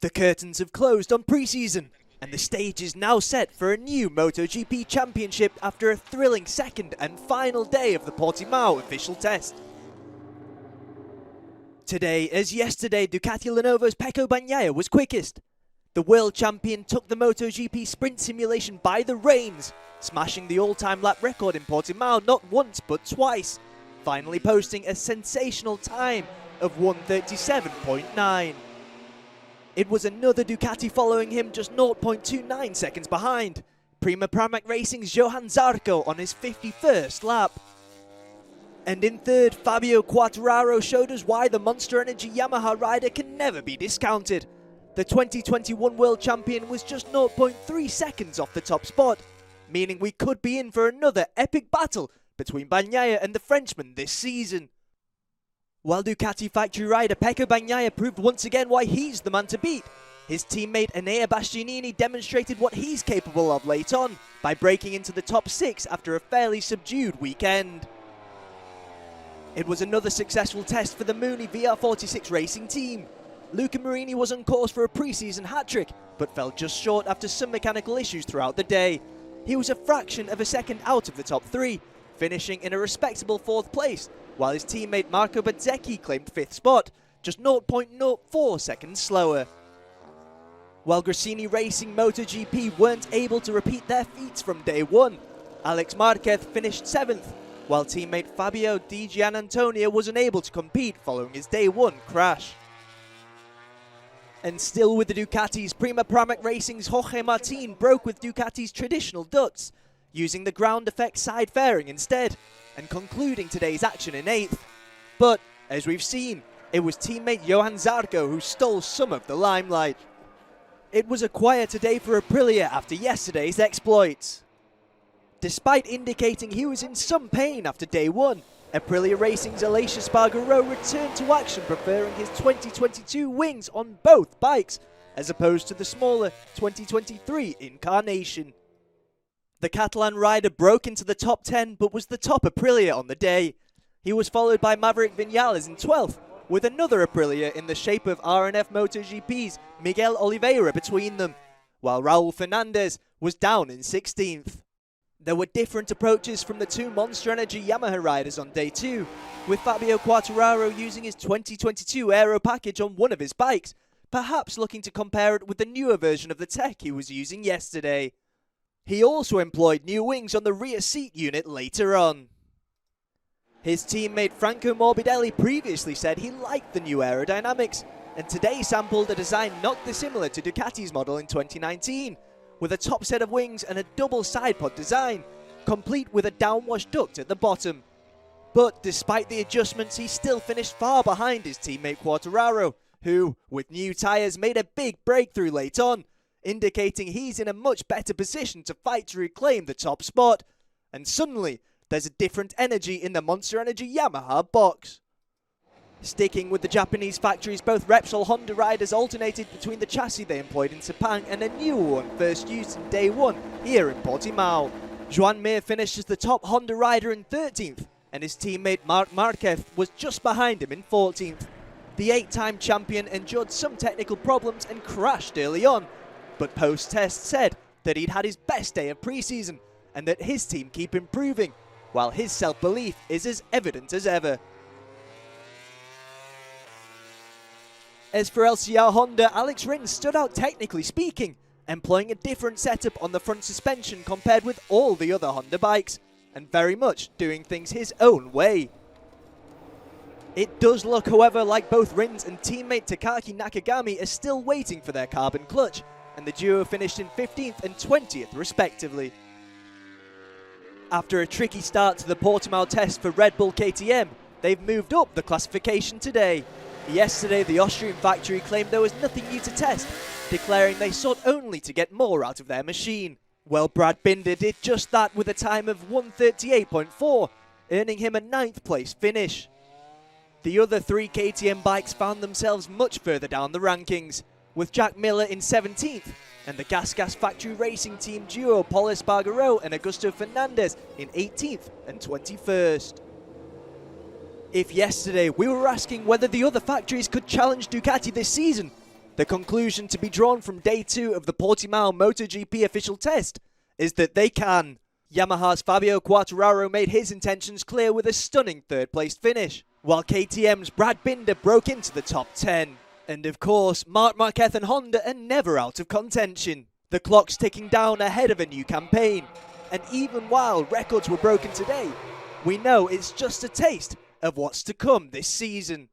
The curtains have closed on pre-season, and the stage is now set for a new MotoGP championship after a thrilling second and final day of the Portimao official test. Today, as yesterday, Ducati Lenovo's Pecco Bagnaia was quickest. The world champion took the MotoGP sprint simulation by the reins, smashing the all-time lap record in Portimao not once but twice, finally posting a sensational time of 1:37.9. It was another Ducati following him just 0.29 seconds behind, Primopramac Racing's Johan Zarco on his 51st lap. And in third, Fabio Quartararo showed us why the Monster Energy Yamaha rider can never be discounted. The 2021 world champion was just 0.3 seconds off the top spot, meaning we could be in for another epic battle between Bagnaia and the Frenchman this season. While Ducati factory rider Pecco Bagnaia proved once again why he's the man to beat, his teammate Enea Bastianini demonstrated what he's capable of late on by breaking into the top 6 after a fairly subdued weekend. It was another successful test for the Mooney VR46 racing team. Luca Marini was on course for a pre-season hat-trick, but fell just short after some mechanical issues throughout the day. He was a fraction of a second out of the top 3, finishing in a respectable 4th place, while his teammate Marco Bezzecchi claimed 5th spot, just 0.04 seconds slower. While Gresini Racing MotoGP weren't able to repeat their feats from day one, Alex Marquez finished 7th, while teammate Fabio Di Giannantonio was unable to compete following his day 1 crash. And still with the Ducatis, Primopramac Racing's Jorge Martin broke with Ducati's traditional ducts, using the ground effect side fairing instead, and concluding today's action in 8th. But, as we've seen, it was teammate Johan Zarco who stole some of the limelight. It was a quieter day for Aprilia after yesterday's exploits. Despite indicating he was in some pain after day 1, Aprilia Racing's Aleix Espargaro returned to action, preferring his 2022 wings on both bikes, as opposed to the smaller 2023 incarnation. The Catalan rider broke into the top 10 but was the top Aprilia on the day. He was followed by Maverick Vinales in 12th, with another Aprilia in the shape of RNF MotoGP's Miguel Oliveira between them, while Raul Fernandez was down in 16th. There were different approaches from the two Monster Energy Yamaha riders on day 2, with Fabio Quartararo using his 2022 aero package on one of his bikes, perhaps looking to compare it with the newer version of the tech he was using yesterday. He also employed new wings on the rear seat unit later on. His teammate Franco Morbidelli previously said he liked the new aerodynamics, and today sampled a design not dissimilar to Ducati's model in 2019, with a top set of wings and a double side pod design, complete with a downwash duct at the bottom. But despite the adjustments, he still finished far behind his teammate Quartararo, who, with new tyres, made a big breakthrough late on, indicating he's in a much better position to fight to reclaim the top spot. And suddenly, there's a different energy in the Monster Energy Yamaha box. Sticking with the Japanese factories, both Repsol Honda riders alternated between the chassis they employed in Sepang and a new one first used in day 1 here in Portimao. Joan Mir finished as the top Honda rider in 13th, and his teammate Marc Marquez was just behind him in 14th. The 8-time champion endured some technical problems and crashed early on, but post-test said that he'd had his best day of pre-season and that his team keep improving, while his self-belief is as evident as ever. As for LCR Honda, Alex Rins stood out technically speaking, employing a different setup on the front suspension compared with all the other Honda bikes, and very much doing things his own way. It does look, however, like both Rins and teammate Takaki Nakagami are still waiting for their carbon clutch, and the duo finished in 15th and 20th respectively. After a tricky start to the Portimao test for Red Bull KTM, they've moved up the classification today. Yesterday, the Austrian factory claimed there was nothing new to test, declaring they sought only to get more out of their machine. Well, Brad Binder did just that with a time of 1:38.4, earning him a 9th place finish. The other 3 KTM bikes found themselves much further down the rankings, with Jack Miller in 17th, and the Gas factory racing team duo Paul Espargaro and Augusto Fernandez in 18th and 21st. If yesterday we were asking whether the other factories could challenge Ducati this season, The conclusion to be drawn from day 2 of the Portimao MotoGP official test is that they can. Yamaha's Fabio Quartararo made his intentions clear with a stunning third-place finish, while KTM's Brad Binder broke into the top 10. And of course, Marc Marquez and Honda are never out of contention. The clock's ticking down ahead of a new campaign, and even while records were broken today, we know it's just a taste of what's to come this season.